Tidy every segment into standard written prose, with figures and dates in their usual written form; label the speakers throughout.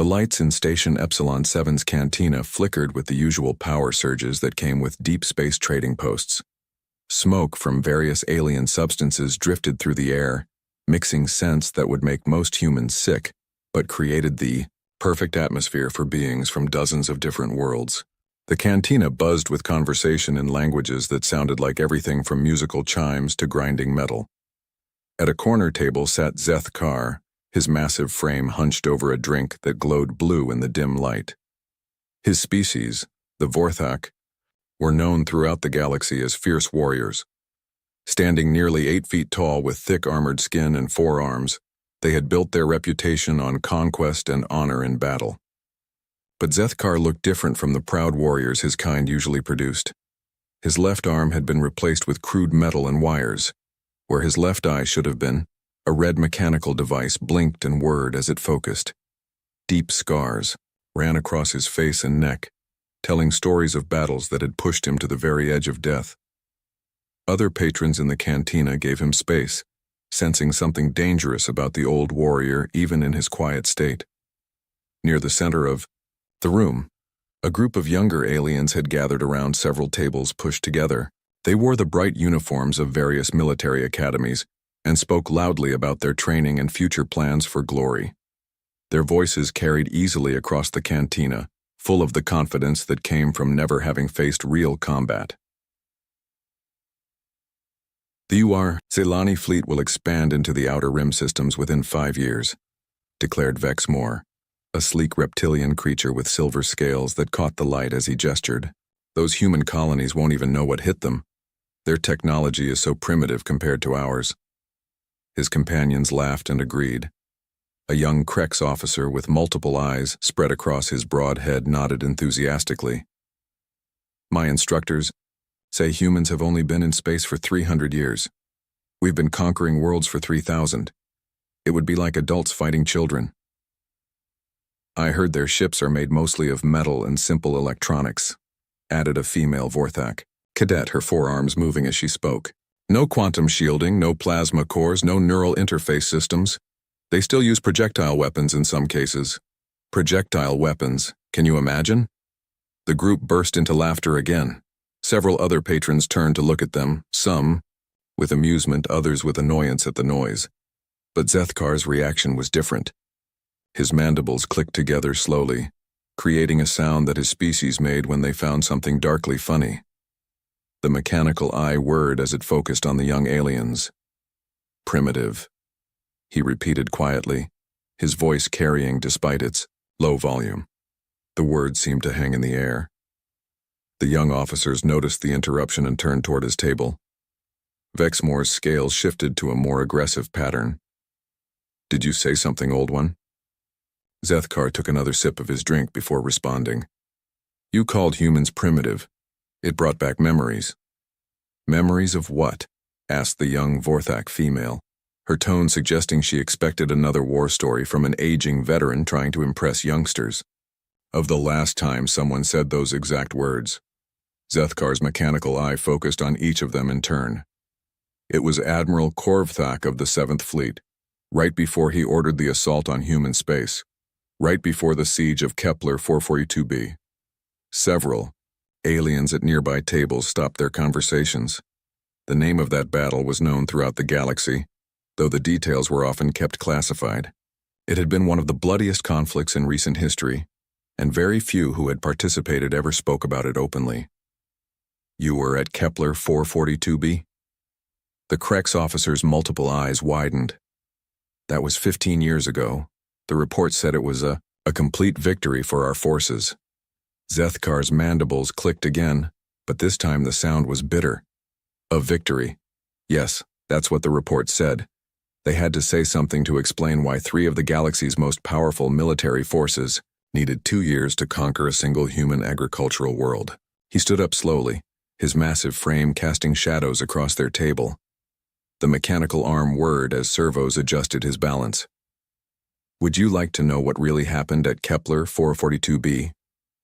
Speaker 1: The lights in Station Epsilon 7's cantina flickered with the usual power surges that came with deep space trading posts. Smoke from various alien substances drifted through the air, mixing scents that would make most humans sick, but created the perfect atmosphere for beings from dozens of different worlds. The cantina buzzed with conversation in languages that sounded like everything from musical chimes to grinding metal. At a corner table sat Zeth Kar, his massive frame hunched over a drink that glowed blue in the dim light. His species, the Vorthak, were known throughout the galaxy as fierce warriors. Standing nearly 8 feet tall with thick armored skin and 4 arms, they had built their reputation on conquest and honor in battle. But Zeth Kar looked different from the proud warriors his kind usually produced. His left arm had been replaced with crude metal and wires. Where his left eye should have been, a red mechanical device blinked and whirred as it focused. Deep scars ran across his face and neck, telling stories of battles that had pushed him to the very edge of death. Other patrons in the cantina gave him space, sensing something dangerous about the old warrior even in his quiet state. Near the center of the room, a group of younger aliens had gathered around several tables pushed together. They wore the bright uniforms of various military academies and spoke loudly about their training and future plans for glory. Their voices carried easily across the cantina, full of the confidence that came from never having faced real combat. The Celani fleet will expand into the Outer Rim systems within 5 years, declared Vexmore, a sleek reptilian creature with silver scales that caught the light as he gestured. Those human colonies won't even know what hit them. Their technology is so primitive compared to ours. His companions laughed and agreed. A young Krex officer with multiple eyes spread across his broad head nodded enthusiastically. My instructors say humans have only been in space for 300 years. We've been conquering worlds for 3,000. It would be like adults fighting children. I heard their ships are made mostly of metal and simple electronics, added a female Vorthak cadet, her forearms moving as she spoke. No quantum shielding, no plasma cores, no neural interface systems. They still use projectile weapons in some cases. Projectile weapons, can you imagine? The group burst into laughter again. Several other patrons turned to look at them, some with amusement, others with annoyance at the noise. But Zeth Kar's reaction was different. His mandibles clicked together slowly, creating a sound that his species made when they found something darkly funny. The mechanical eye whirred as it focused on the young aliens. Primitive, he repeated quietly, his voice carrying despite its low volume. The words seemed to hang in the air. The young officers noticed the interruption and turned toward his table. Vexmore's scales shifted to a more aggressive pattern. Did you say something, old one? Zeth Kar took another sip of his drink before responding. You called humans primitive. It brought back memories. Memories of what? Asked the young Vorthak female, her tone suggesting she expected another war story from an aging veteran trying to impress youngsters. Of the last time someone said those exact words. Zeth Kar's mechanical eye focused on each of them in turn. It was Admiral Korvthak of the 7th Fleet, right before he ordered the assault on human space, right before the siege of Kepler 442b. Several aliens at nearby tables stopped their conversations. The name of that battle was known throughout the galaxy, though the details were often kept classified. It had been one of the bloodiest conflicts in recent history, and very few who had participated ever spoke about it openly. You were at Kepler 442b? The Krex officer's multiple eyes widened. That was 15 years ago. The report said it was a complete victory for our forces. Zeth Kar's mandibles clicked again, but this time the sound was bitter. A victory. Yes, that's what the report said. They had to say something to explain why 3 of the galaxy's most powerful military forces needed 2 years to conquer a single human agricultural world. He stood up slowly, his massive frame casting shadows across their table. The mechanical arm whirred as servos adjusted his balance. Would you like to know what really happened at Kepler 442b?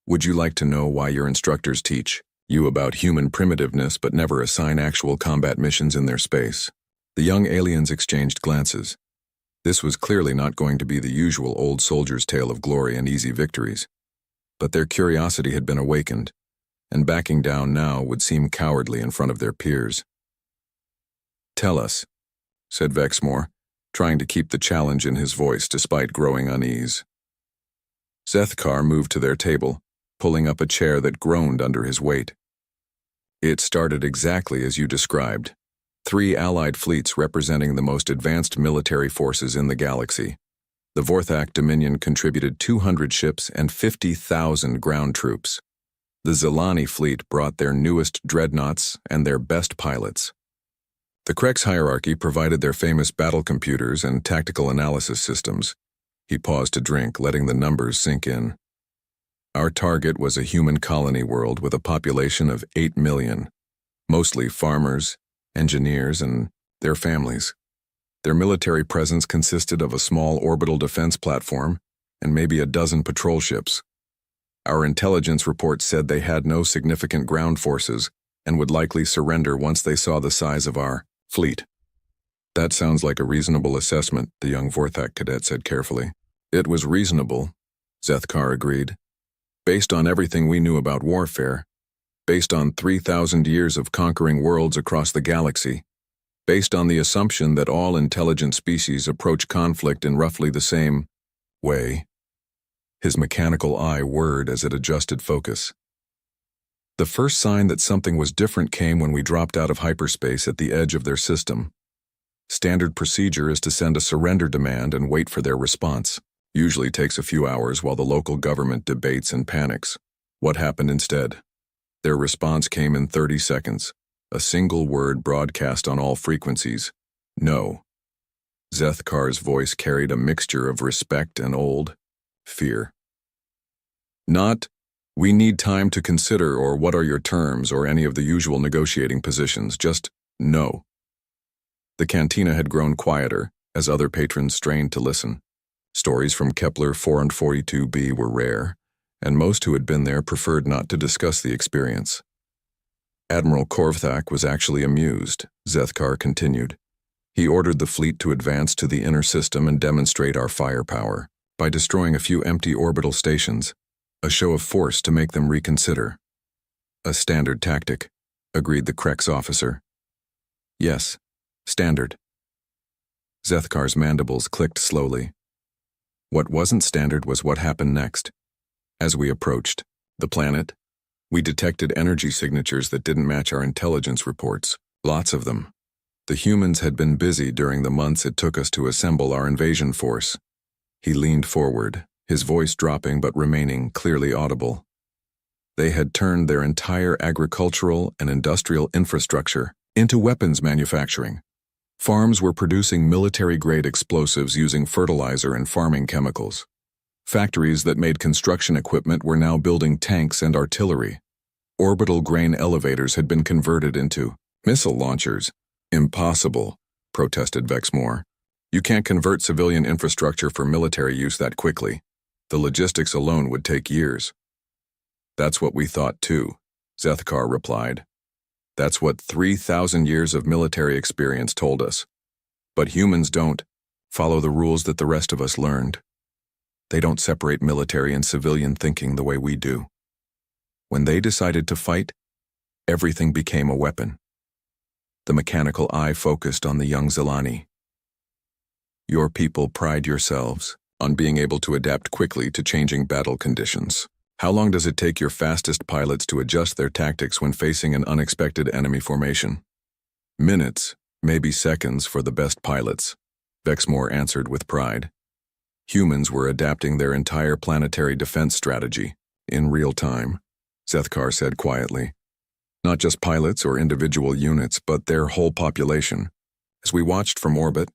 Speaker 1: Would you like to know why your instructors teach you about human primitiveness but never assign actual combat missions in their space? The young aliens exchanged glances. This was clearly not going to be the usual old soldier's tale of glory and easy victories. But their curiosity had been awakened, and backing down now would seem cowardly in front of their peers. "Tell us," said Vexmore, trying to keep the challenge in his voice despite growing unease. Zethkar moved to their table, pulling up a chair that groaned under his weight. "It started exactly as you described. 3 Allied fleets representing the most advanced military forces in the galaxy. The Vorthak Dominion contributed 200 ships and 50,000 ground troops. The Zelani fleet brought their newest dreadnoughts and their best pilots. The Krex hierarchy provided their famous battle computers and tactical analysis systems." He paused to drink, letting the numbers sink in. "Our target was a human colony world with a population of 8 million, mostly farmers, engineers, and their families. Their military presence consisted of a small orbital defense platform and maybe a dozen patrol ships. Our intelligence reports said they had no significant ground forces and would likely surrender once they saw the size of our fleet." "That sounds like a reasonable assessment," the young Vorthak cadet said carefully. "It was reasonable," Zethkar agreed. "Based on everything we knew about warfare, based on 3,000 years of conquering worlds across the galaxy, based on the assumption that all intelligent species approach conflict in roughly the same way." His mechanical eye whirred as it adjusted focus. "The first sign that something was different came when we dropped out of hyperspace at the edge of their system. Standard procedure is to send a surrender demand and wait for their response. Usually takes a few hours while the local government debates and panics. What happened instead? Their response came in 30 seconds. A single word broadcast on all frequencies: no." Zethkar's voice carried a mixture of respect and old fear. "Not, 'We need time to consider,' or 'What are your terms?' or any of the usual negotiating positions, just no." The cantina had grown quieter as other patrons strained to listen. Stories from Kepler 442b were rare, and most who had been there preferred not to discuss the experience. "Admiral Korvthak was actually amused," Zethkar continued. "He ordered the fleet to advance to the inner system and demonstrate our firepower by destroying a few empty orbital stations, a show of force to make them reconsider." "A standard tactic," agreed the Krex officer. "Yes, standard." Zethkar's mandibles clicked slowly. What wasn't standard was what happened next. As we approached the planet, we detected energy signatures that didn't match our intelligence reports. Lots of them. The humans had been busy during the months it took us to assemble our invasion force. He leaned forward, his voice dropping but remaining clearly audible. They had turned their entire agricultural and industrial infrastructure into weapons manufacturing. Farms were producing military-grade explosives using fertilizer and farming chemicals. Factories that made construction equipment were now building tanks and artillery. Orbital grain elevators had been converted into missile launchers. "Impossible," protested Vexmore. "You can't convert civilian infrastructure for military use that quickly. The logistics alone would take years." "That's what we thought too," Zethkar replied. "That's what 3,000 years of military experience told us. But humans don't follow the rules that the rest of us learned. They don't separate military and civilian thinking the way we do. When they decided to fight, everything became a weapon." The mechanical eye focused on the young Zelani. "Your people pride yourselves on being able to adapt quickly to changing battle conditions. How long does it take your fastest pilots to adjust their tactics when facing an unexpected enemy formation?" "Minutes, maybe seconds for the best pilots," Vexmore answered with pride. Humans were adapting their entire planetary defense strategy in real time, Zethkar said quietly. Not just pilots or individual units, but their whole population. As we watched from orbit,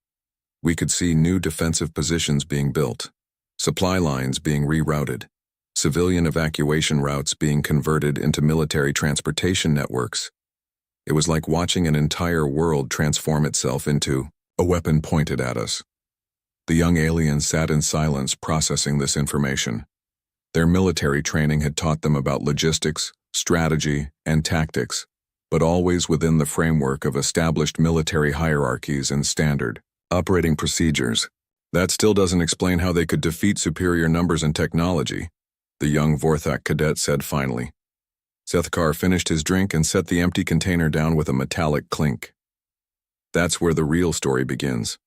Speaker 1: we could see new defensive positions being built, supply lines being rerouted, civilian evacuation routes being converted into military transportation networks. It was like watching an entire world transform itself into a weapon pointed at us. The young aliens sat in silence processing this information. Their military training had taught them about logistics, strategy, and tactics, but always within the framework of established military hierarchies and standard operating procedures. That still doesn't explain how they could defeat superior numbers and technology, the young Vorthak cadet said finally. Zethkar finished his drink and set the empty container down with a metallic clink. That's where the real story begins.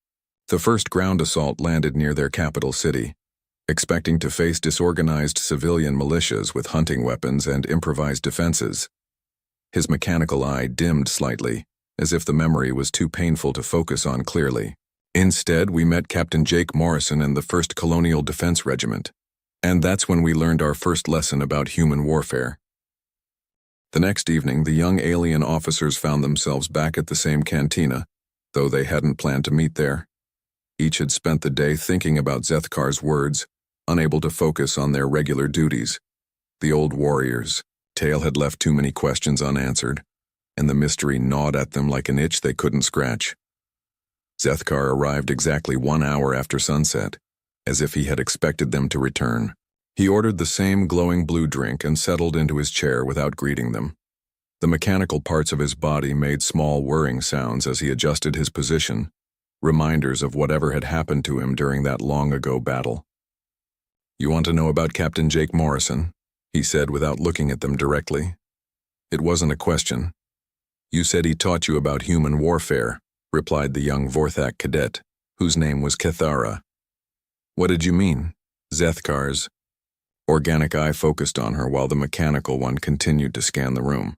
Speaker 1: The first ground assault landed near their capital city, expecting to face disorganized civilian militias with hunting weapons and improvised defenses. His mechanical eye dimmed slightly, as if the memory was too painful to focus on clearly. Instead, we met Captain Jake Morrison and the 1st Colonial Defense Regiment, and that's when we learned our first lesson about human warfare. The next evening, the young alien officers found themselves back at the same cantina, though they hadn't planned to meet there. Each had spent the day thinking about Zethkar's words, unable to focus on their regular duties. The old warriors' tale had left too many questions unanswered, and the mystery gnawed at them like an itch they couldn't scratch. Zethkar arrived exactly 1 hour after sunset, as if he had expected them to return. He ordered the same glowing blue drink and settled into his chair without greeting them. The mechanical parts of his body made small whirring sounds as he adjusted his position, reminders of whatever had happened to him during that long-ago battle. "You want to know about Captain Jake Morrison?" he said without looking at them directly. It wasn't a question. "You said he taught you about human warfare," replied the young Vorthak cadet, whose name was Kethara. "What did you mean?" Zethkar's organic eye focused on her while the mechanical one continued to scan the room.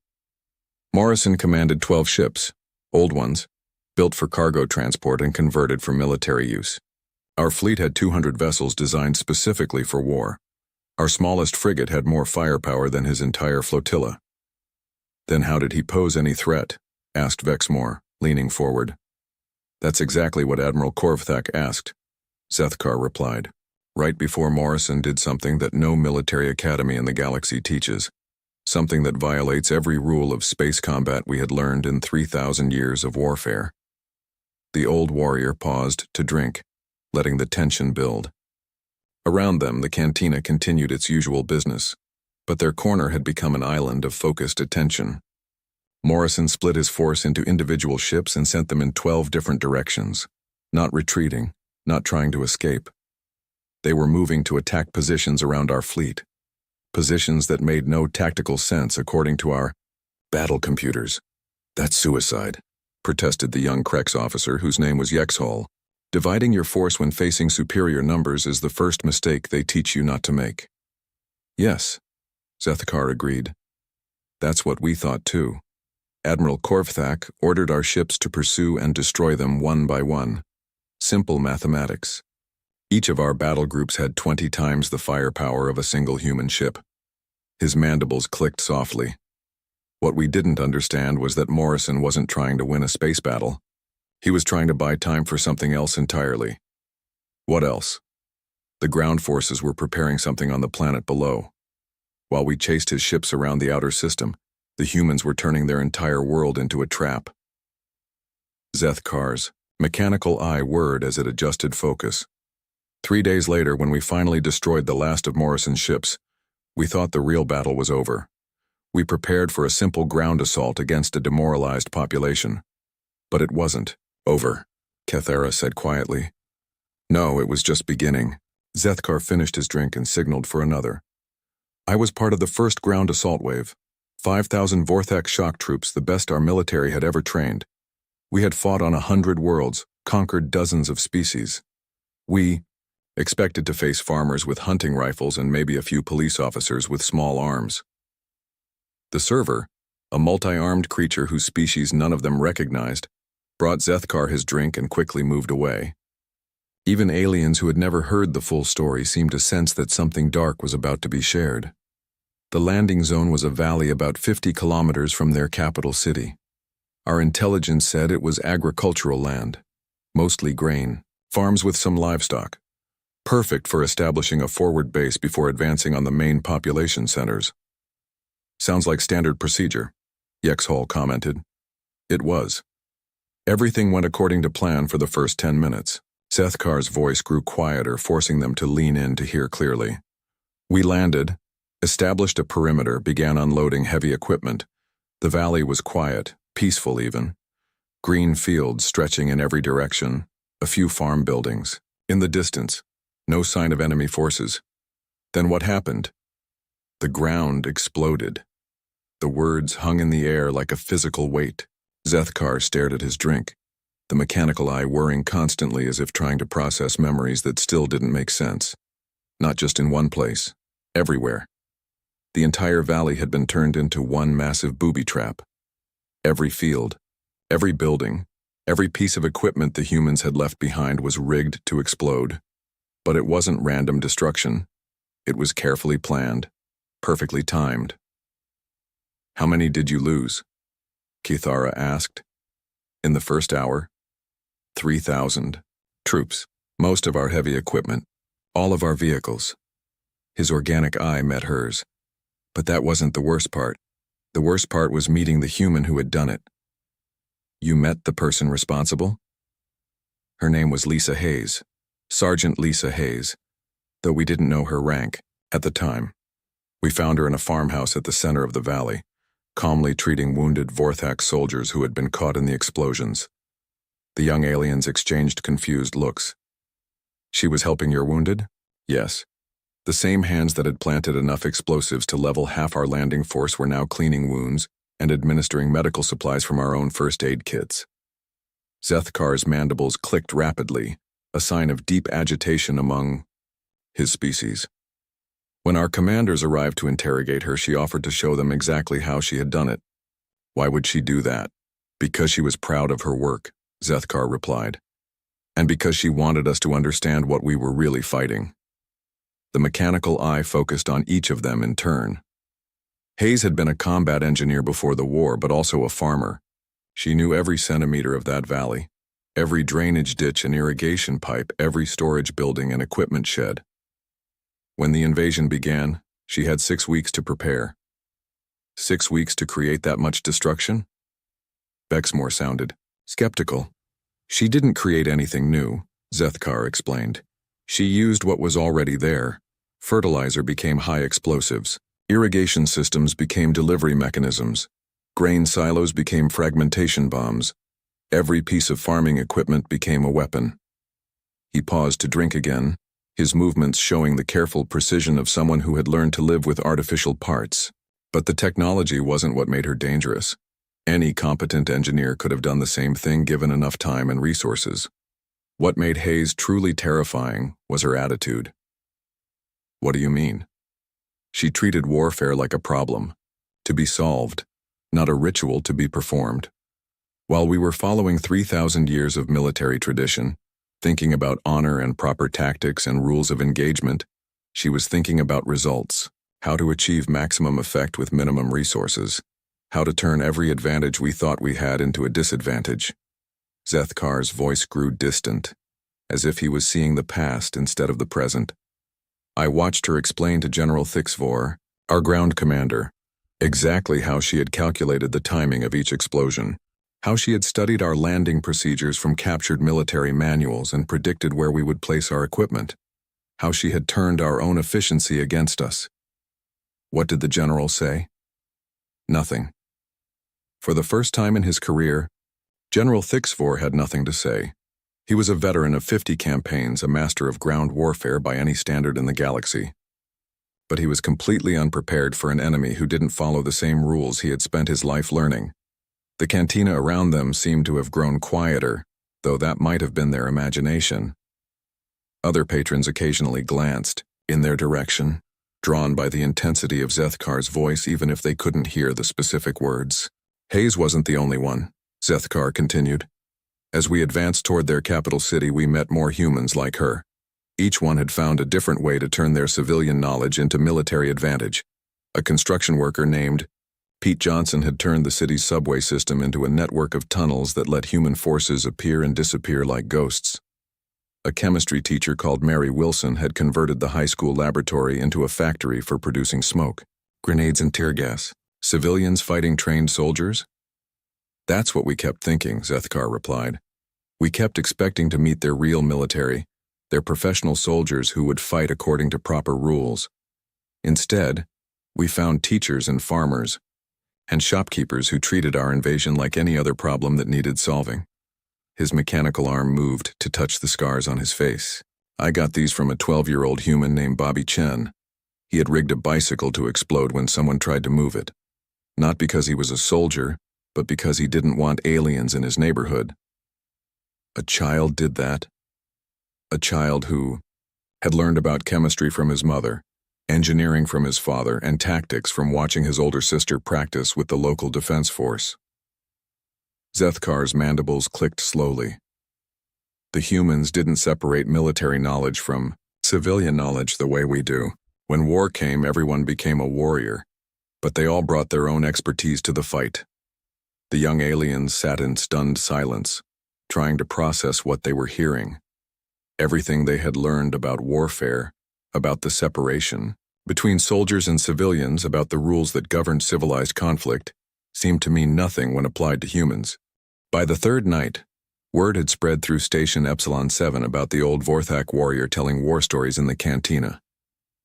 Speaker 1: Morrison commanded 12 ships, old ones, built for cargo transport and converted for military use. Our fleet had 200 vessels designed specifically for war. Our smallest frigate had more firepower than his entire flotilla. "Then how did he pose any threat?" asked Vexmore, leaning forward. "That's exactly what Admiral Korvthak asked," Zethkar replied, right before Morrison did something that no military academy in the galaxy teaches, something that violates every rule of space combat we had learned in 3,000 years of warfare. The old warrior paused to drink, letting the tension build. Around them, the cantina continued its usual business, but their corner had become an island of focused attention. Morrison split his force into individual ships and sent them in 12 different directions, not retreating, not trying to escape. They were moving to attack positions around our fleet, positions that made no tactical sense according to our battle computers. "That's suicide," protested the young Krex officer whose name was Yexhol. "Dividing your force when facing superior numbers is the first mistake they teach you not to make." "Yes," Zethkar agreed. "That's what we thought too. Admiral Korvthak ordered our ships to pursue and destroy them one by one. Simple mathematics. Each of our battle groups had 20 times the firepower of a single human ship." His mandibles clicked softly. What we didn't understand was that Morrison wasn't trying to win a space battle. He was trying to buy time for something else entirely. What else? The ground forces were preparing something on the planet below. While we chased his ships around the outer system, the humans were turning their entire world into a trap. Zethkar's mechanical eye whirred as it adjusted focus. 3 days later, when we finally destroyed the last of Morrison's ships, we thought the real battle was over. We prepared for a simple ground assault against a demoralized population. But it wasn't over, Kethara said quietly. "No, it was just beginning." Zethkar finished his drink and signaled for another. "I was part of the first ground assault wave. 5,000 Vorthak shock troops, the best our military had ever trained. We had fought on 100 worlds, conquered dozens of species. We expected to face farmers with hunting rifles and maybe a few police officers with small arms. The server, a multi-armed creature whose species none of them recognized, brought Zethkar his drink and quickly moved away. Even aliens who had never heard the full story seemed to sense that something dark was about to be shared. The landing zone was a valley about 50 kilometers from their capital city. Our intelligence said it was agricultural land, mostly grain, farms with some livestock. Perfect for establishing a forward base before advancing on the main population centers. "Sounds like standard procedure," Yexhol commented. It was. Everything went according to plan for the first 10 minutes. Zethkar's voice grew quieter, forcing them to lean in to hear clearly. We landed, established a perimeter, began unloading heavy equipment. The valley was quiet, peaceful even. Green fields stretching in every direction, a few farm buildings, In the distance, no sign of enemy forces. Then what happened? The ground exploded. The words hung in the air like a physical weight. Zethkar stared at his drink, the mechanical eye whirring constantly as if trying to process memories that still didn't make sense. Not just in one place, everywhere. The entire valley had been turned into one massive booby trap. Every field, every building, every piece of equipment the humans had left behind was rigged to explode. But it wasn't random destruction. It was carefully planned, perfectly timed. "How many did you lose?" Kithara asked. "In the first hour?" 3,000 troops, most of our heavy equipment, all of our vehicles. His organic eye met hers. But that wasn't the worst part. The worst part was meeting the human who had done it. "You met the person responsible?" Her name was Lisa Hayes, Sergeant Lisa Hayes, though we didn't know her rank at the time. We found her in a farmhouse at the center of the valley, calmly treating wounded Vorthak soldiers who had been caught in the explosions. The young aliens exchanged confused looks. "She was helping your wounded?" "Yes." The same hands that had planted enough explosives to level half our landing force were now cleaning wounds and administering medical supplies from our own first aid kits. Zethkar's mandibles clicked rapidly, a sign of deep agitation among his species. When our commanders arrived to interrogate her, she offered to show them exactly how she had done it. "Why would she do that?" "Because she was proud of her work," Zethkar replied. "And because she wanted us to understand what we were really fighting." The mechanical eye focused on each of them in turn. Hayes had been a combat engineer before the war, but also a farmer. She knew every centimeter of that valley, every drainage ditch and irrigation pipe, every storage building and equipment shed. When the invasion began, she had 6 weeks to prepare. 6 weeks to create that much destruction? Bexmore sounded skeptical. "She didn't create anything new," Zethkar explained. "She used what was already there. Fertilizer became high explosives. Irrigation systems became delivery mechanisms. Grain silos became fragmentation bombs. Every piece of farming equipment became a weapon." He paused to drink again, his movements showing the careful precision of someone who had learned to live with artificial parts. But the technology wasn't what made her dangerous. Any competent engineer could have done the same thing given enough time and resources. What made Hayes truly terrifying was her attitude. "What do you mean?" She treated warfare like a problem, to be solved, not a ritual to be performed. While we were following 3,000 years of military tradition, thinking about honor and proper tactics and rules of engagement, she was thinking about results, how to achieve maximum effect with minimum resources, how to turn every advantage we thought we had into a disadvantage. Zethkar's voice grew distant, as if he was seeing the past instead of the present. I watched her explain to General Thixvor, our ground commander, exactly how she had calculated the timing of each explosion, how she had studied our landing procedures from captured military manuals and predicted where we would place our equipment, how she had turned our own efficiency against us. What did the general say? Nothing. For the first time in his career, General Thixvor had nothing to say. He was a veteran of 50 campaigns, a master of ground warfare by any standard in the galaxy. But he was completely unprepared for an enemy who didn't follow the same rules he had spent his life learning. The cantina around them seemed to have grown quieter, though that might have been their imagination. Other patrons occasionally glanced in their direction, drawn by the intensity of Zethkar's voice even if they couldn't hear the specific words. Hayes wasn't the only one, Zethkar continued. As we advanced toward their capital city, we met more humans like her. Each one had found a different way to turn their civilian knowledge into military advantage. A construction worker named Pete Johnson had turned the city's subway system into a network of tunnels that let human forces appear and disappear like ghosts. A chemistry teacher called Mary Wilson had converted the high school laboratory into a factory for producing smoke, grenades and tear gas. Civilians fighting trained soldiers? That's what we kept thinking, Zethkar replied. We kept expecting to meet their real military, their professional soldiers who would fight according to proper rules. Instead, we found teachers and farmers, and shopkeepers who treated our invasion like any other problem that needed solving. His mechanical arm moved to touch the scars on his face. I got these from a 12-year-old human named Bobby Chen. He had rigged a bicycle to explode when someone tried to move it. Not because he was a soldier, but because he didn't want aliens in his neighborhood. A child did that. A child who had learned about chemistry from his mother, engineering from his father, and tactics from watching his older sister practice with the local defense force. Zethkar's mandibles clicked slowly. The humans didn't separate military knowledge from civilian knowledge the way we do. When war came, everyone became a warrior, but they all brought their own expertise to the fight. The young aliens sat in stunned silence, trying to process what they were hearing. Everything they had learned about warfare, about the separation between soldiers and civilians, about the rules that governed civilized conflict, seemed to mean nothing when applied to humans. By the third night, word had spread through Station Epsilon 7 about the old Vorthak warrior telling war stories in the cantina.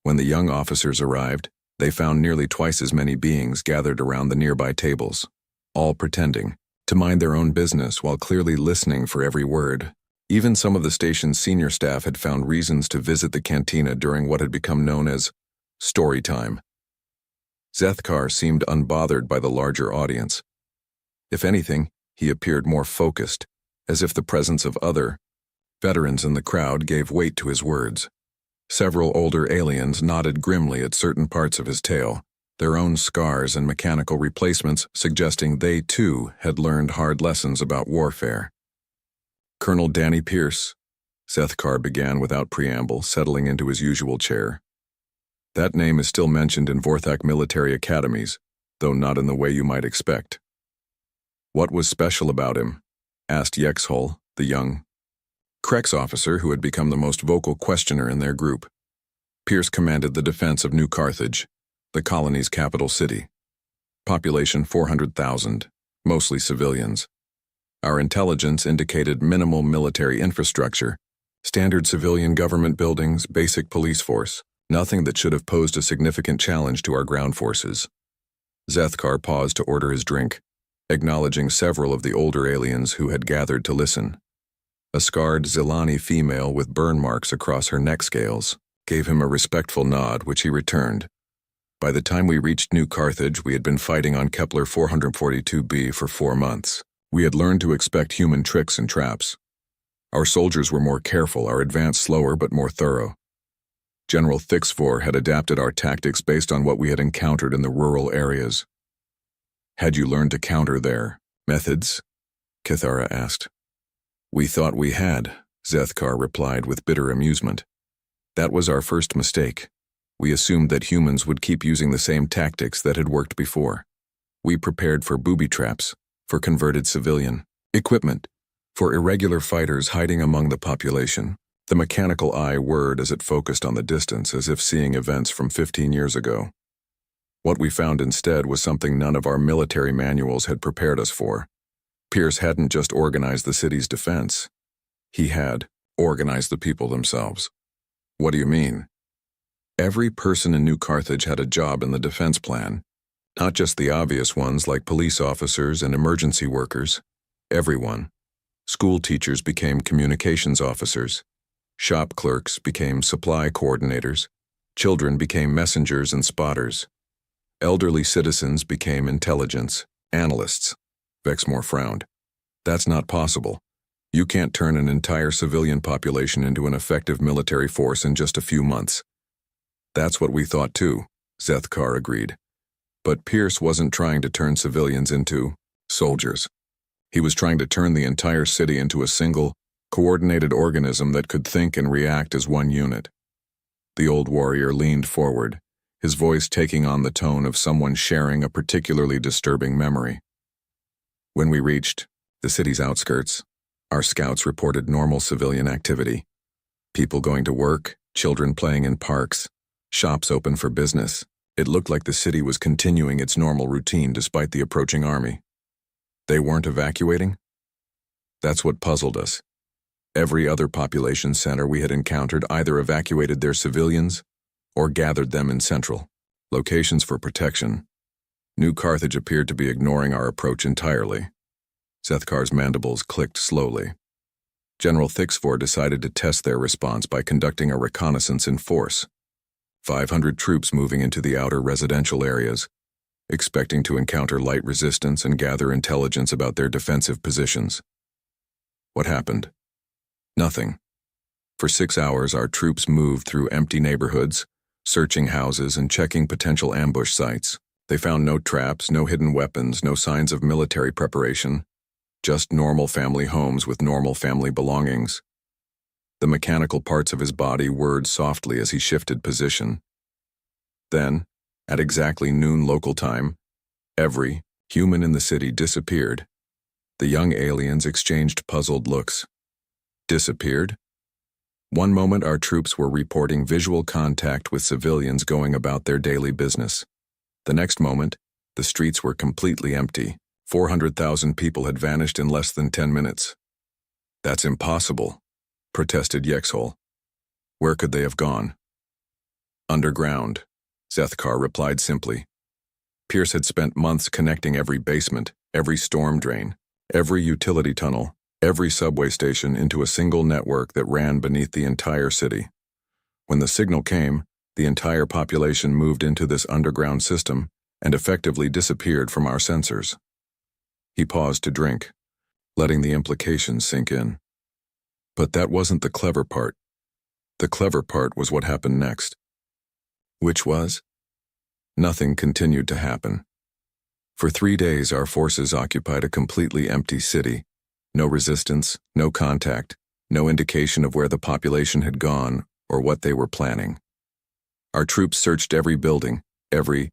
Speaker 1: When the young officers arrived, they found nearly twice as many beings gathered around the nearby tables, all pretending to mind their own business while clearly listening for every word. Even some of the station's senior staff had found reasons to visit the cantina during what had become known as story time. Zethkar seemed unbothered by the larger audience. If anything, he appeared more focused, as if the presence of other veterans in the crowd gave weight to his words. Several older aliens nodded grimly at certain parts of his tale, their own scars and mechanical replacements suggesting they, too, had learned hard lessons about warfare. Colonel Danny Pierce, Zethkar began without preamble, settling into his usual chair. That name is still mentioned in Vorthak military academies, though not in the way you might expect. What was special about him? Asked Yexhol, the young Krex officer who had become the most vocal questioner in their group. Pierce commanded the defense of New Carthage, the colony's capital city. Population 400,000, mostly civilians. Our intelligence indicated minimal military infrastructure, standard civilian government buildings, basic police force, nothing that should have posed a significant challenge to our ground forces. Zethkar paused to order his drink, acknowledging several of the older aliens who had gathered to listen. A scarred Zilani female with burn marks across her neck scales gave him a respectful nod, which he returned. By the time we reached New Carthage, we had been fighting on Kepler 442b for 4 months. We had learned to expect human tricks and traps. Our soldiers were more careful, our advance slower but more thorough. General Thixvor had adapted our tactics based on what we had encountered in the rural areas. Had you learned to counter their methods? Kithara asked. We thought we had, Zethkar replied with bitter amusement. That was our first mistake. We assumed that humans would keep using the same tactics that had worked before. We prepared for booby traps, for converted civilian equipment, for irregular fighters hiding among the population. The mechanical eye whirred as it focused on the distance, as if seeing events from 15 years ago. What we found instead was something none of our military manuals had prepared us for. Pierce hadn't just organized the city's defense. He had organized the people themselves. What do you mean? Every person in New Carthage had a job in the defense plan. Not just the obvious ones like police officers and emergency workers. Everyone. School teachers became communications officers. Shop clerks became supply coordinators. Children became messengers and spotters. Elderly citizens became intelligence analysts. Vexmore frowned. That's not possible. You can't turn an entire civilian population into an effective military force in just a few months. That's what we thought too, Zethkar agreed. But Pierce wasn't trying to turn civilians into soldiers. He was trying to turn the entire city into a single, coordinated organism that could think and react as one unit. The old warrior leaned forward, his voice taking on the tone of someone sharing a particularly disturbing memory. When we reached the city's outskirts, our scouts reported normal civilian activity. People going to work, children playing in parks, shops open for business. It looked like the city was continuing its normal routine despite the approaching army. They weren't evacuating? That's what puzzled us. Every other population center we had encountered either evacuated their civilians or gathered them in central locations for protection. New Carthage appeared to be ignoring our approach entirely. Zethkar's mandibles clicked slowly. General Thixfor decided to test their response by conducting a reconnaissance in force. 500 troops moving into the outer residential areas, expecting to encounter light resistance and gather intelligence about their defensive positions. What happened? Nothing. For 6 hours, our troops moved through empty neighborhoods, searching houses and checking potential ambush sites. They found no traps, no hidden weapons, no signs of military preparation, just normal family homes with normal family belongings. The mechanical parts of his body whirred softly as he shifted position. Then, at exactly noon local time, every human in the city disappeared. The young aliens exchanged puzzled looks. Disappeared? One moment our troops were reporting visual contact with civilians going about their daily business. The next moment, the streets were completely empty. 400,000 people had vanished in less than 10 minutes. That's impossible, protested Yexhol. Where could they have gone? Underground, Zethkar replied simply. Pierce had spent months connecting every basement, every storm drain, every utility tunnel, every subway station into a single network that ran beneath the entire city. When the signal came, the entire population moved into this underground system and effectively disappeared from our sensors. He paused to drink, letting the implications sink in. But that wasn't the clever part. The clever part was what happened next. Which was? Nothing continued to happen. For 3 days, our forces occupied a completely empty city. No resistance, no contact, no indication of where the population had gone or what they were planning. Our troops searched every building, every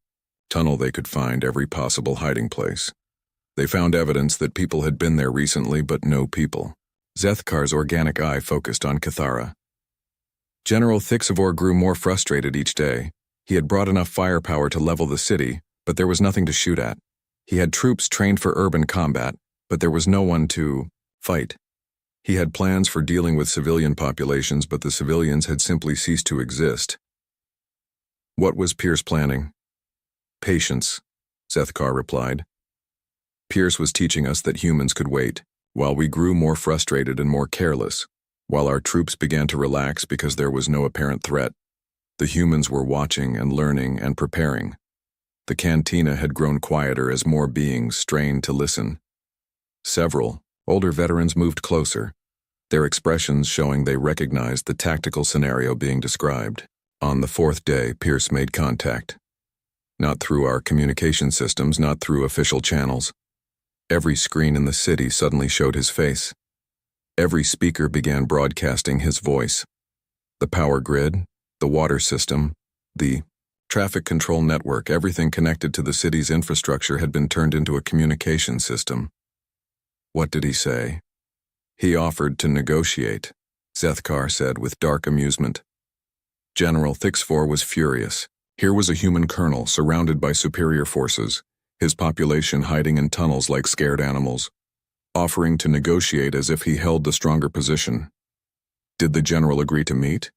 Speaker 1: tunnel they could find, every possible hiding place. They found evidence that people had been there recently, but no people. Zethkar's organic eye focused on Cathara. General Thixivor grew more frustrated each day. He had brought enough firepower to level the city, but there was nothing to shoot at. He had troops trained for urban combat, but there was no one to fight. He had plans for dealing with civilian populations, but the civilians had simply ceased to exist. What was Pierce planning? Patience, Zethkar replied. Pierce was teaching us that humans could wait, while we grew more frustrated and more careless, while our troops began to relax because there was no apparent threat. The humans were watching and learning and preparing. The cantina had grown quieter as more beings strained to listen. Several older veterans moved closer, their expressions showing they recognized the tactical scenario being described. On the 4th day, Pierce made contact. Not through our communication systems, not through official channels. Every screen in the city suddenly showed his face. Every speaker began broadcasting his voice. The power grid, the water system, the traffic control network, everything connected to the city's infrastructure had been turned into a communication system. What did he say? He offered to negotiate, Zethkar said with dark amusement. General Thixfor was furious. Here was a human colonel surrounded by superior forces, his population hiding in tunnels like scared animals, offering to negotiate as if he held the stronger position. Did the general agree to meet?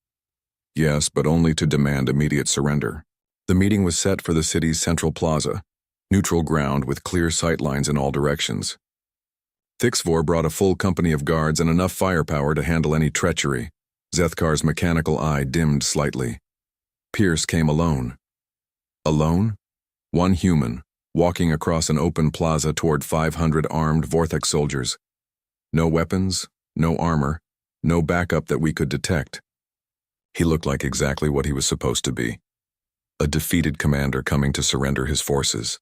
Speaker 1: Yes, but only to demand immediate surrender. The meeting was set for the city's central plaza, neutral ground with clear sightlines in all directions. Thixfor brought a full company of guards and enough firepower to handle any treachery. Zethkar's mechanical eye dimmed slightly. Pierce came alone. Alone? One human, walking across an open plaza toward 500 armed Vortex soldiers. No weapons, no armor, no backup that we could detect. He looked like exactly what he was supposed to be. A defeated commander coming to surrender his forces.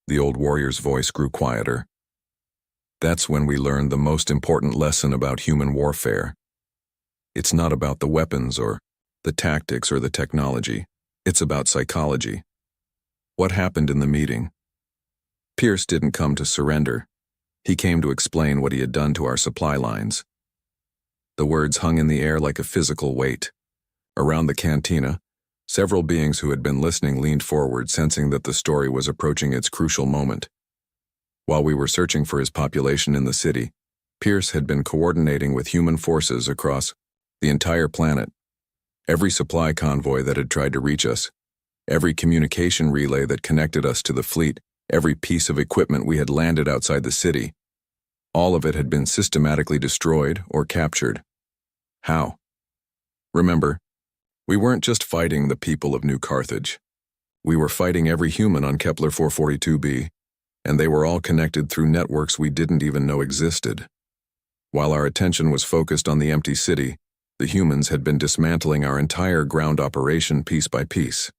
Speaker 1: The old warrior's voice grew quieter. That's when we learned the most important lesson about human warfare. It's not about the weapons or the tactics or the technology. It's about psychology. What happened in the meeting? Pierce didn't come to surrender. He came to explain what he had done to our supply lines. The words hung in the air like a physical weight. Around the cantina, several beings who had been listening leaned forward, sensing that the story was approaching its crucial moment. While we were searching for his population in the city, Pierce had been coordinating with human forces across the entire planet. Every supply convoy that had tried to reach us, every communication relay that connected us to the fleet, every piece of equipment we had landed outside the city. All of it had been systematically destroyed or captured. How? Remember, we weren't just fighting the people of New Carthage. We were fighting every human on Kepler 442b, and they were all connected through networks we didn't even know existed. While our attention was focused on the empty city, the humans had been dismantling our entire ground operation piece by piece.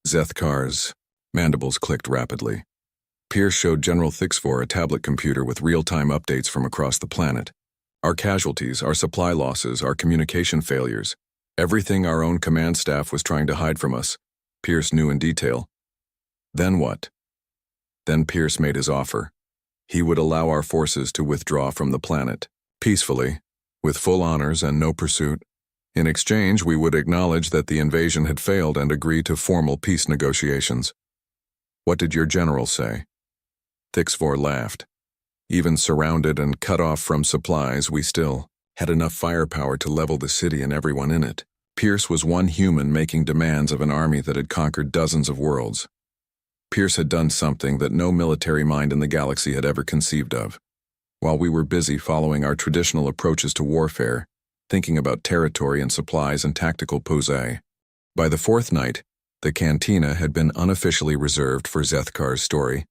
Speaker 1: Zethkar's mandibles clicked rapidly. Pierce showed General Thixfor a tablet computer with real-time updates from across the planet. Our casualties, our supply losses, our communication failures, everything our own command staff was trying to hide from us, Pierce knew in detail. Then what? Then Pierce made his offer. He would allow our forces to withdraw from the planet, peacefully, with full honors and no pursuit. In exchange, we would acknowledge that the invasion had failed and agree to formal peace negotiations. What did your general say? Thixfor laughed. Even surrounded and cut off from supplies, we still had enough firepower to level the city and everyone in it. Pierce was one human making demands of an army that had conquered dozens of worlds. Pierce had done something that no military mind in the galaxy had ever conceived of. While we were busy following our traditional approaches to warfare, thinking about territory and supplies and tactical posé, by the fourth night, the cantina had been unofficially reserved for Zethkar's story.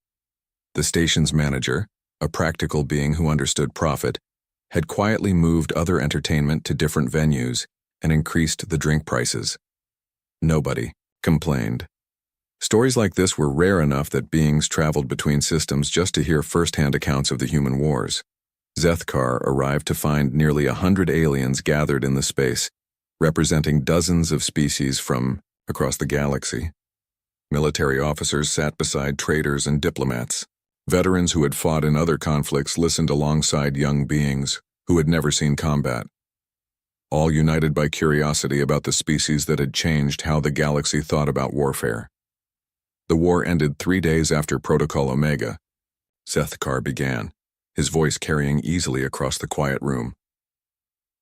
Speaker 1: The station's manager, a practical being who understood profit, had quietly moved other entertainment to different venues and increased the drink prices. Nobody complained. Stories like this were rare enough that beings traveled between systems just to hear first-hand accounts of the human wars. Zethkar arrived to find nearly 100 aliens gathered in the space, representing dozens of species from across the galaxy. Military officers sat beside traders and diplomats. Veterans who had fought in other conflicts listened alongside young beings who had never seen combat. All united by curiosity about the species that had changed how the galaxy thought about warfare. The war ended 3 days after Protocol Omega. Zethkar began, his voice carrying easily across the quiet room.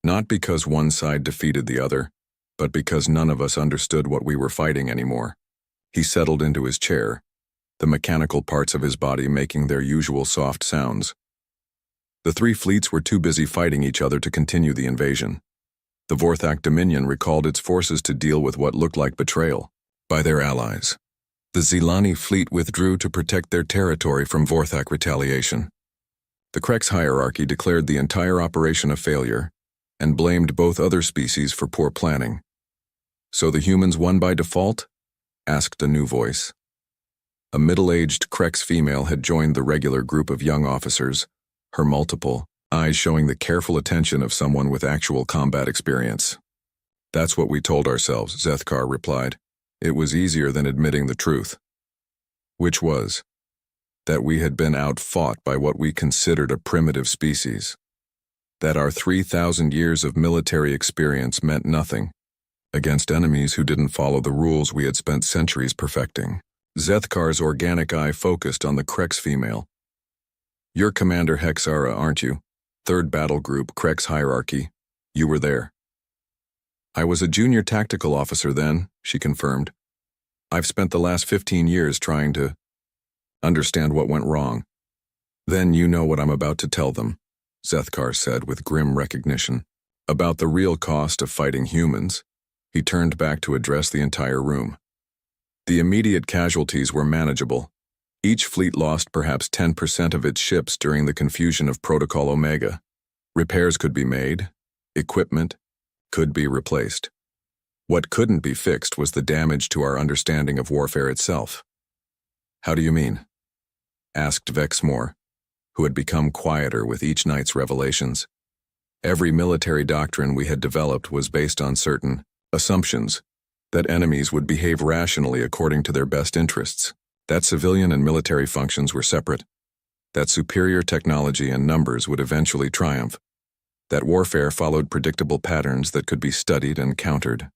Speaker 1: Not because one side defeated the other, but because none of us understood what we were fighting anymore. He settled into his chair, the mechanical parts of his body making their usual soft sounds. The three fleets were too busy fighting each other to continue the invasion. The Vorthak Dominion recalled its forces to deal with what looked like betrayal by their allies. The Zelani fleet withdrew to protect their territory from Vorthak retaliation. The Krex hierarchy declared the entire operation a failure and blamed both other species for poor planning. So the humans won by default? Asked a new voice. A middle-aged Krex female had joined the regular group of young officers, her multiple eyes showing the careful attention of someone with actual combat experience. That's what we told ourselves, Zethkar replied. It was easier than admitting the truth. Which was that we had been outfought by what we considered a primitive species. That our 3,000 years of military experience meant nothing against enemies who didn't follow the rules we had spent centuries perfecting. Zethkar's organic eye focused on the Krex female. You're Commander Hexara, aren't you? 3rd Battle Group, Krex Hierarchy. You were there. I was a junior tactical officer then, she confirmed. I've spent the last 15 years trying to understand what went wrong. Then you know what I'm about to tell them, Zethkar said with grim recognition. About the real cost of fighting humans. He turned back to address the entire room. The immediate casualties were manageable. Each fleet lost perhaps 10% of its ships during the confusion of Protocol Omega. Repairs could be made. Equipment could be replaced. What couldn't be fixed was the damage to our understanding of warfare itself. How do you mean? Asked Vexmore, who had become quieter with each night's revelations. Every military doctrine we had developed was based on certain assumptions that enemies would behave rationally according to their best interests, that civilian and military functions were separate, that superior technology and numbers would eventually triumph, that warfare followed predictable patterns that could be studied and countered.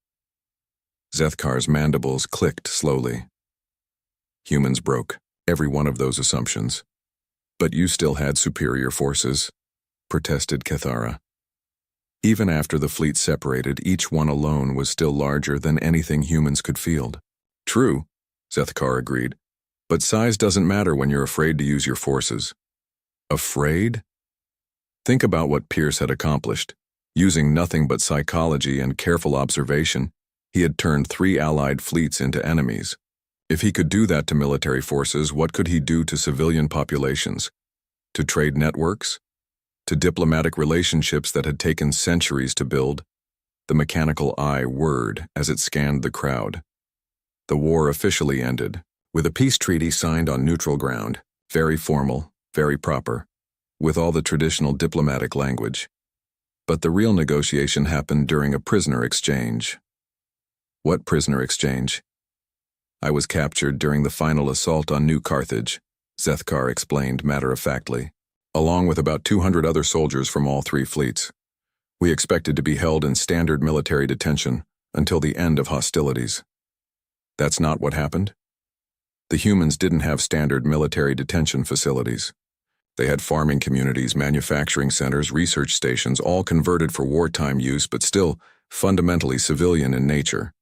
Speaker 1: Zethkar's mandibles clicked slowly. Humans broke every one of those assumptions. But you still had superior forces, protested Cathara. Even after the fleet separated, each one alone was still larger than anything humans could field. True, Zethkar agreed, but size doesn't matter when you're afraid to use your forces. Afraid? Think about what Pierce had accomplished. Using nothing but psychology and careful observation, he had turned 3 Allied fleets into enemies. If he could do that to military forces, what could he do to civilian populations? To trade networks? To diplomatic relationships that had taken centuries to build? The mechanical eye whirred as it scanned the crowd. The war officially ended, with a peace treaty signed on neutral ground, very formal, very proper, with all the traditional diplomatic language. But the real negotiation happened during a prisoner exchange. What prisoner exchange? I was captured during the final assault on New Carthage, Zethkar explained matter-of-factly, along with about 200 other soldiers from all 3 fleets. We expected to be held in standard military detention until the end of hostilities. That's not what happened. The humans didn't have standard military detention facilities. They had farming communities, manufacturing centers, research stations, all converted for wartime use but still fundamentally civilian in nature.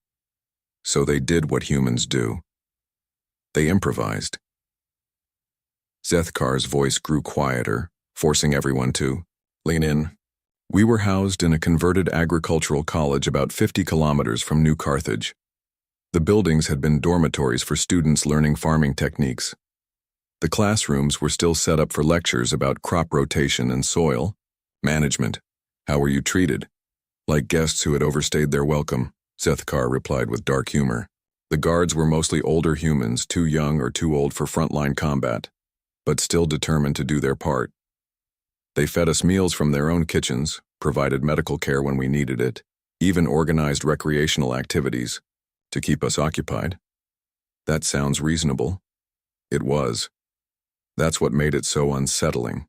Speaker 1: So they did what humans do. They improvised. Zethkar's voice grew quieter, forcing everyone to lean in. We were housed in a converted agricultural college about 50 kilometers from New Carthage. The buildings had been dormitories for students learning farming techniques. The classrooms were still set up for lectures about crop rotation and soil management. How were you treated? Like guests who had overstayed their welcome, Zethkar replied with dark humor. The guards were mostly older humans, too young or too old for frontline combat, but still determined to do their part. They fed us meals from their own kitchens, provided medical care when we needed it, even organized recreational activities to keep us occupied. That sounds reasonable. It was. That's what made it so unsettling.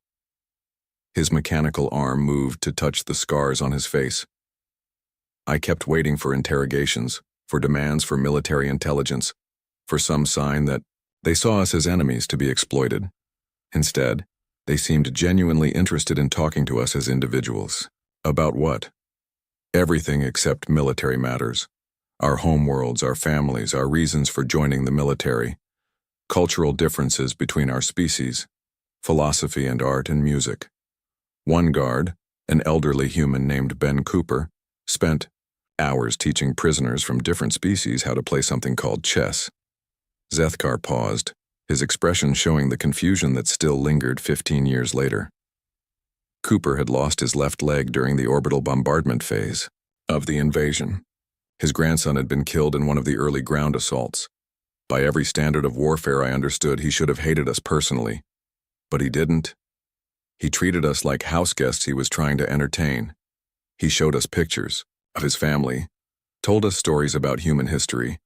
Speaker 1: His mechanical arm moved to touch the scars on his face. I kept waiting for interrogations, for demands for military intelligence, for some sign that they saw us as enemies to be exploited. Instead, they seemed genuinely interested in talking to us as individuals. About what? Everything except military matters. Our homeworlds, our families, our reasons for joining the military, cultural differences between our species, philosophy and art and music. One guard, an elderly human named Ben Cooper, spent hours teaching prisoners from different species how to play something called chess. Zethkar paused, his expression showing the confusion that still lingered 15 years later. Cooper had lost his left leg during the orbital bombardment phase of the invasion. His grandson had been killed in one of the early ground assaults. By every standard of warfare I understood, he should have hated us personally. But he didn't. He treated us like house guests he was trying to entertain. He showed us pictures of his family, told us stories about human history,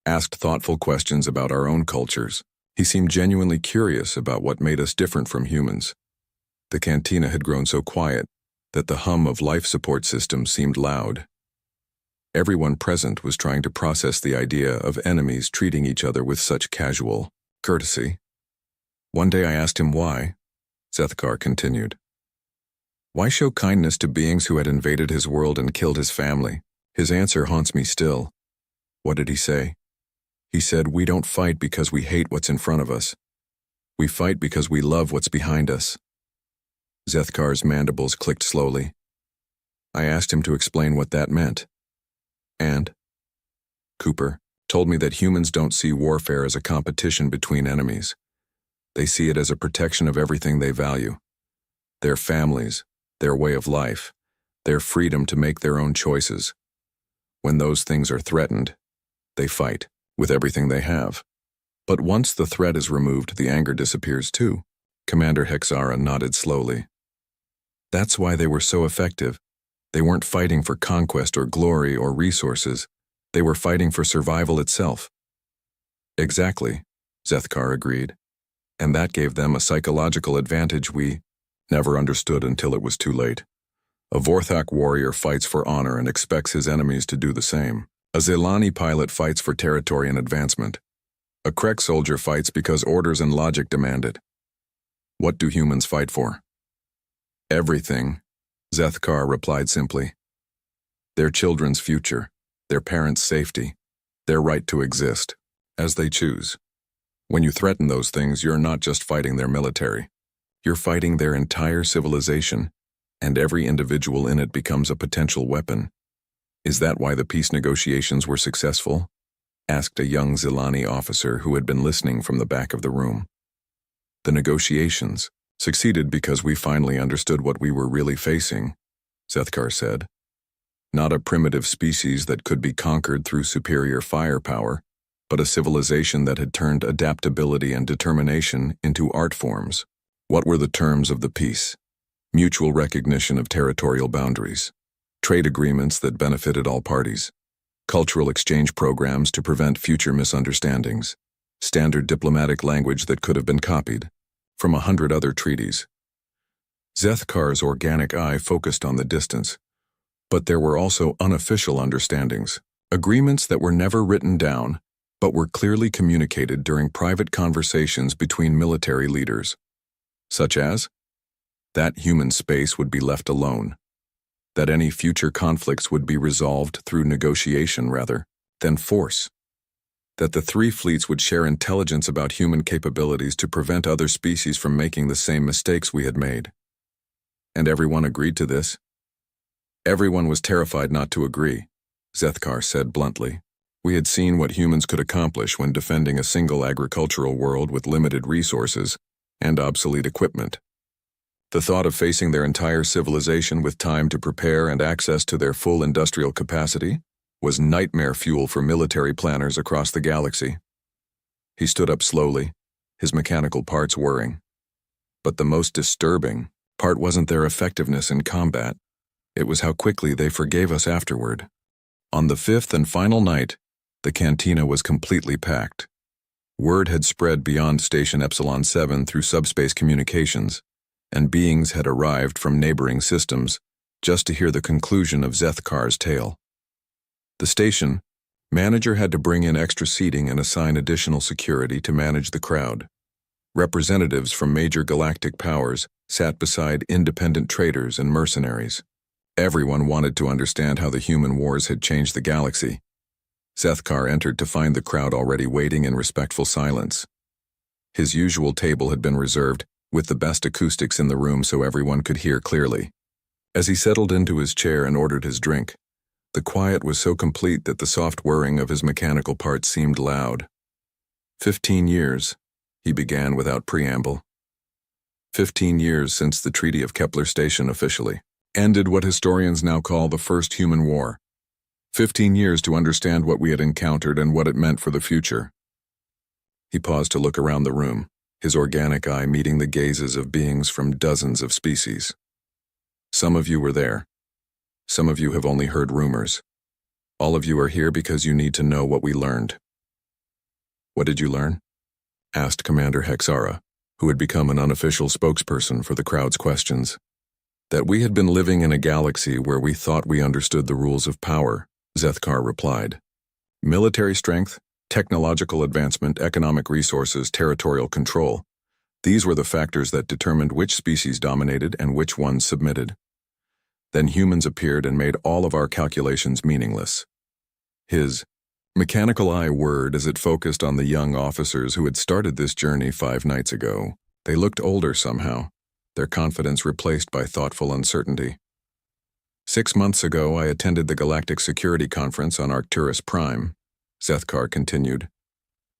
Speaker 1: asked thoughtful questions about our own cultures. He seemed genuinely curious about what made us different from humans. The cantina had grown so quiet that the hum of life support systems seemed loud. Everyone present was trying to process the idea of enemies treating each other with such casual courtesy. One day I asked him why. Zethkar continued. Why show kindness to beings who had invaded his world and killed his family? His answer haunts me still. What did he say? He said, we don't fight because we hate what's in front of us. We fight because we love what's behind us. Zethkar's mandibles clicked slowly. I asked him to explain what that meant. And Cooper told me that humans don't see warfare as a competition between enemies. They see it as a protection of everything they value. Their families, their way of life, their freedom to make their own choices. When those things are threatened, they fight with everything they have. But once the threat is removed, the anger disappears too. Commander Hexara nodded slowly. That's why they were so effective. They weren't fighting for conquest or glory or resources. They were fighting for survival itself. Exactly, Zethkar agreed. And that gave them a psychological advantage we never understood until it was too late. A Vorthak warrior fights for honor and expects his enemies to do the same. A Zelani pilot fights for territory and advancement. A Krek soldier fights because orders and logic demand it. What do humans fight for? Everything, Zethkar replied simply. Their children's future, their parents' safety, their right to exist, as they choose. When you threaten those things, you're not just fighting their military. You're fighting their entire civilization, and every individual in it becomes a potential weapon. Is that why the peace negotiations were successful? Asked a young Zilani officer who had been listening from the back of the room. The negotiations succeeded because we finally understood what we were really facing, Zethkar said. Not a primitive species that could be conquered through superior firepower, but a civilization that had turned adaptability and determination into art forms. What were the terms of the peace? Mutual recognition of territorial boundaries, trade agreements that benefited all parties, cultural exchange programs to prevent future misunderstandings, standard diplomatic language that could have been copied from 100 other treaties. Zethkar's organic eye focused on the distance, but there were also unofficial understandings, agreements that were never written down, but were clearly communicated during private conversations between military leaders, such as that human space would be left alone, that any future conflicts would be resolved through negotiation rather than force, that the three fleets would share intelligence about human capabilities to prevent other species from making the same mistakes we had made. And everyone agreed to this. Everyone was terrified not to agree, Zethkar said bluntly. We had seen what humans could accomplish when defending a single agricultural world with limited resources and obsolete equipment. The thought of facing their entire civilization with time to prepare and access to their full industrial capacity was nightmare fuel for military planners across the galaxy. He stood up slowly, his mechanical parts whirring. But the most disturbing part wasn't their effectiveness in combat. It was how quickly they forgave us afterward. On the fifth and final night, the cantina was completely packed. Word had spread beyond Station Epsilon 7 through subspace communications, and beings had arrived from neighboring systems just to hear the conclusion of Zethkar's tale. The station manager had to bring in extra seating and assign additional security to manage the crowd. Representatives from major galactic powers sat beside independent traders and mercenaries. Everyone wanted to understand how the human wars had changed the galaxy. Zethkar entered to find the crowd already waiting in respectful silence. His usual table had been reserved, with the best acoustics in the room so everyone could hear clearly. As he settled into his chair and ordered his drink, the quiet was so complete that the soft whirring of his mechanical parts seemed loud. 15 years, he began without preamble. 15 years since the Treaty of Kepler Station officially ended what historians now call the First Human War. 15 years to understand what we had encountered and what it meant for the future. He paused to look around the room, his organic eye meeting the gazes of beings from dozens of species. Some of you were there. Some of you have only heard rumors. All of you are here because you need to know what we learned. What did you learn? Asked Commander Hexara, who had become an unofficial spokesperson for the crowd's questions. That we had been living in a galaxy where we thought we understood the rules of power, Zethkar replied. Military strength, technological advancement, economic resources, territorial control. These were the factors that determined which species dominated and which ones submitted. Then humans appeared and made all of our calculations meaningless. His mechanical eye whirred as it focused on the young officers who had started this journey 5 nights ago. They looked older somehow, their confidence replaced by thoughtful uncertainty. 6 months ago, I attended the Galactic Security Conference on Arcturus Prime, Zethkar continued.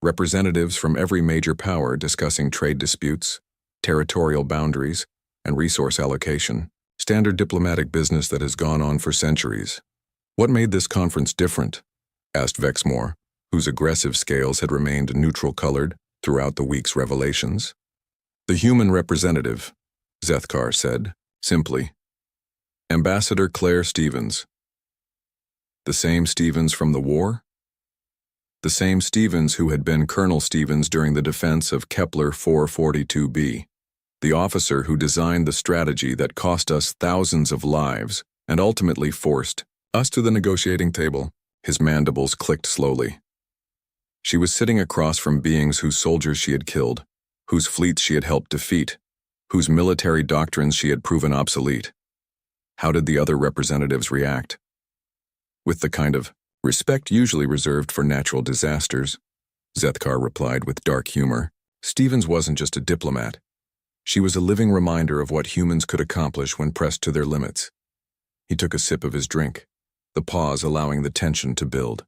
Speaker 1: Representatives from every major power discussing trade disputes, territorial boundaries, and resource allocation. Standard diplomatic business that has gone on for centuries. What made this conference different? Asked Vexmore, whose aggressive scales had remained neutral-colored throughout the week's revelations. The human representative, Zethkar said, simply. Ambassador Claire Stevens. The same Stevens from the war? The same Stevens who had been Colonel Stevens during the defense of Kepler 442b. The officer who designed the strategy that cost us thousands of lives and ultimately forced us to the negotiating table. His mandibles clicked slowly. She was sitting across from beings whose soldiers she had killed, whose fleets she had helped defeat, whose military doctrines she had proven obsolete. How did the other representatives react? With the kind of respect usually reserved for natural disasters, Zethkar replied with dark humor. Stevens wasn't just a diplomat. She was a living reminder of what humans could accomplish when pressed to their limits. He took a sip of his drink, the pause allowing the tension to build.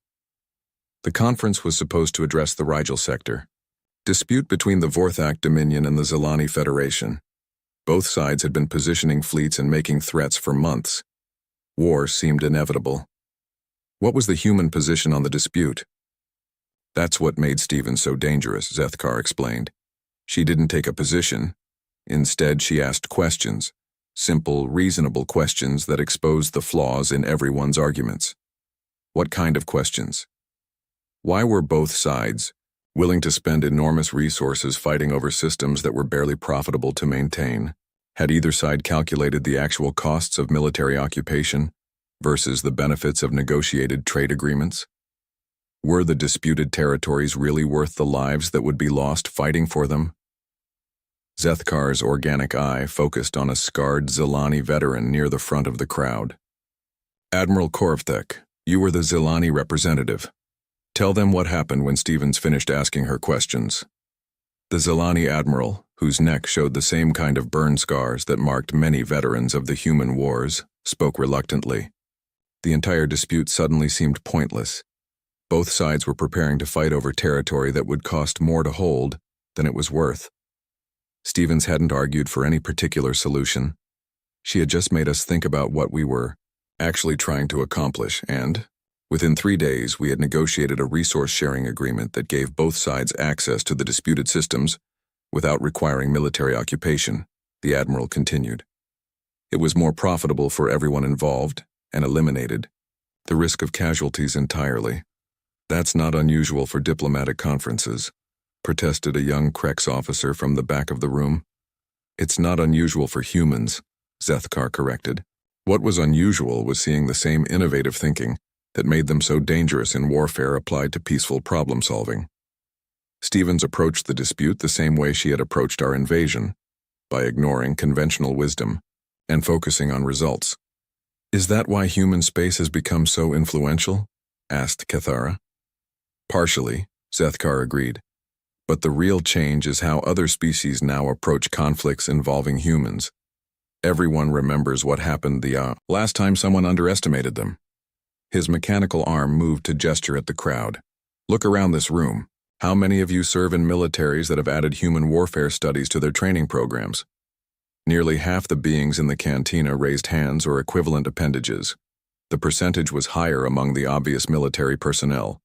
Speaker 1: The conference was supposed to address the Rigel sector, dispute between the Vorthak Dominion and the Zelani Federation. Both sides had been positioning fleets and making threats for months. War seemed inevitable. What was the human position on the dispute? That's what made Stephen so dangerous, Zethkar explained. She didn't take a position. Instead, she asked questions, simple, reasonable questions that exposed the flaws in everyone's arguments. What kind of questions? Why were both sides willing to spend enormous resources fighting over systems that were barely profitable to maintain? Had either side calculated the actual costs of military occupation versus the benefits of negotiated trade agreements? Were the disputed territories really worth the lives that would be lost fighting for them? Zethkar's organic eye focused on a scarred Zelani veteran near the front of the crowd. Admiral Korvthek, you were the Zelani representative. Tell them what happened when Stevens finished asking her questions. The Zelani admiral, whose neck showed the same kind of burn scars that marked many veterans of the human wars, spoke reluctantly. The entire dispute suddenly seemed pointless. Both sides were preparing to fight over territory that would cost more to hold than it was worth. Stevens hadn't argued for any particular solution. She had just made us think about what we were actually trying to accomplish, and within 3 days we had negotiated a resource-sharing agreement that gave both sides access to the disputed systems without requiring military occupation, the admiral continued. It was more profitable for everyone involved and eliminated the risk of casualties entirely. That's not unusual for diplomatic conferences, protested a young Krex officer from the back of the room. It's not unusual for humans, Zethkar corrected. What was unusual was seeing the same innovative thinking that made them so dangerous in warfare applied to peaceful problem-solving. Stevens approached the dispute the same way she had approached our invasion, by ignoring conventional wisdom and focusing on results. Is that why human space has become so influential? Asked Cathara. Partially, Zethkar agreed. But the real change is how other species now approach conflicts involving humans. Everyone remembers what happened the last time someone underestimated them. His mechanical arm moved to gesture at the crowd. Look around this room. How many of you serve in militaries that have added human warfare studies to their training programs? Nearly half the beings in the cantina raised hands or equivalent appendages. The percentage was higher among the obvious military personnel.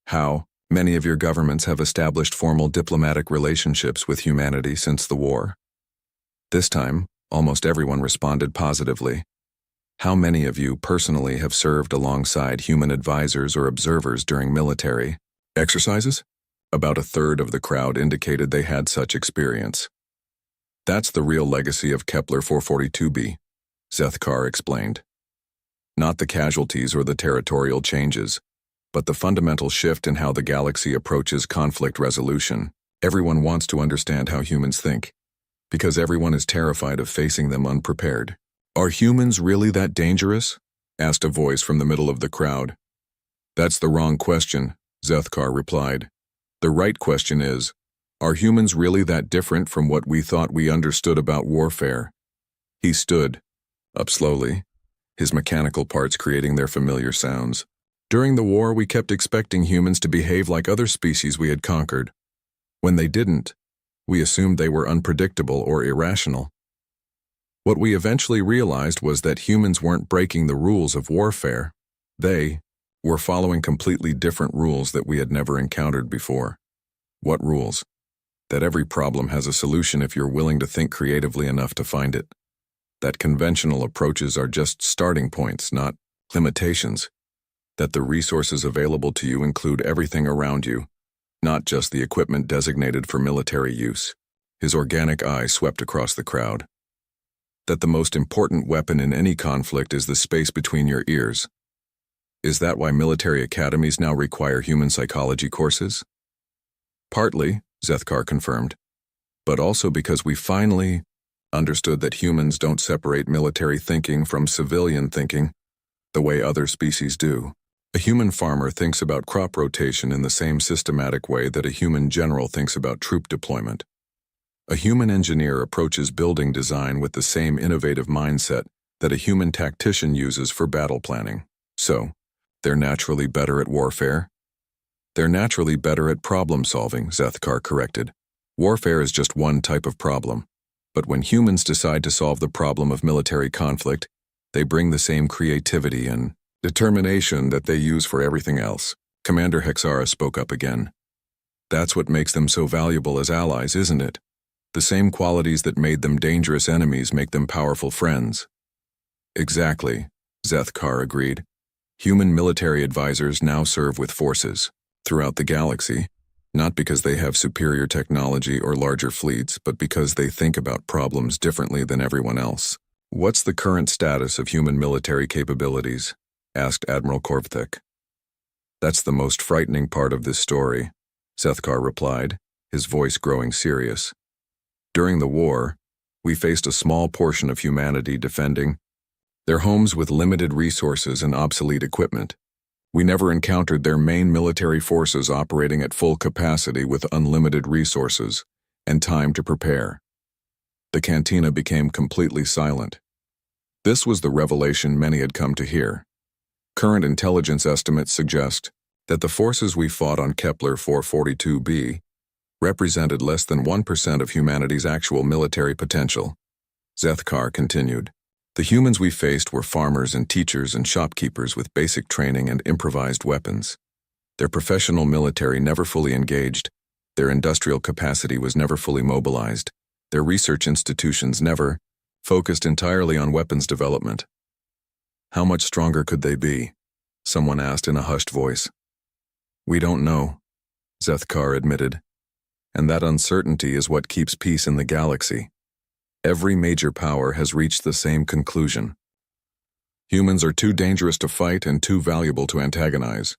Speaker 1: How many of your governments have established formal diplomatic relationships with humanity since the war? This time, almost everyone responded positively. How many of you personally have served alongside human advisors or observers during military exercises? About a third of the crowd indicated they had such experience. That's the real legacy of Kepler 442b, Zethkar explained. Not the casualties or the territorial changes, but the fundamental shift in how the galaxy approaches conflict resolution. Everyone wants to understand how humans think, because everyone is terrified of facing them unprepared. Are humans really that dangerous? Asked a voice from the middle of the crowd. That's the wrong question, Zethkar replied. The right question is, are humans really that different from what we thought we understood about warfare? He stood, up slowly, his mechanical parts creating their familiar sounds. During the war, we kept expecting humans to behave like other species we had conquered. When they didn't, we assumed they were unpredictable or irrational. What we eventually realized was that humans weren't breaking the rules of warfare. They were following completely different rules that we had never encountered before. What rules? That every problem has a solution if you're willing to think creatively enough to find it. That conventional approaches are just starting points, not limitations. That the resources available to you include everything around you, not just the equipment designated for military use. His organic eye swept across the crowd. That the most important weapon in any conflict is the space between your ears. Is that why military academies now require human psychology courses? Partly, Zethkar confirmed, but also because we finally understood that humans don't separate military thinking from civilian thinking the way other species do. A human farmer thinks about crop rotation in the same systematic way that a human general thinks about troop deployment. A human engineer approaches building design with the same innovative mindset that a human tactician uses for battle planning. So, they're naturally better at warfare? They're naturally better at problem solving, Zethkar corrected. Warfare is just one type of problem. But when humans decide to solve the problem of military conflict, they bring the same creativity and determination that they use for everything else. Commander Hexara spoke up again. That's what makes them so valuable as allies, isn't it? The same qualities that made them dangerous enemies make them powerful friends. Exactly, Zethkar agreed. Human military advisors now serve with forces throughout the galaxy, not because they have superior technology or larger fleets, but because they think about problems differently than everyone else. What's the current status of human military capabilities? Asked Admiral Korvthek. That's the most frightening part of this story, Zethkar replied, his voice growing serious. During the war, we faced a small portion of humanity defending their homes with limited resources and obsolete equipment. We never encountered their main military forces operating at full capacity with unlimited resources and time to prepare. The cantina became completely silent. This was the revelation many had come to hear. Current intelligence estimates suggest that the forces we fought on Kepler 442b represented less than 1% of humanity's actual military potential. Zethkar continued. The humans we faced were farmers and teachers and shopkeepers with basic training and improvised weapons. Their professional military never fully engaged, their industrial capacity was never fully mobilized, their research institutions never focused entirely on weapons development. How much stronger could they be? Someone asked in a hushed voice. We don't know, Zethkar admitted. And that uncertainty is what keeps peace in the galaxy. Every major power has reached the same conclusion. Humans are too dangerous to fight and too valuable to antagonize.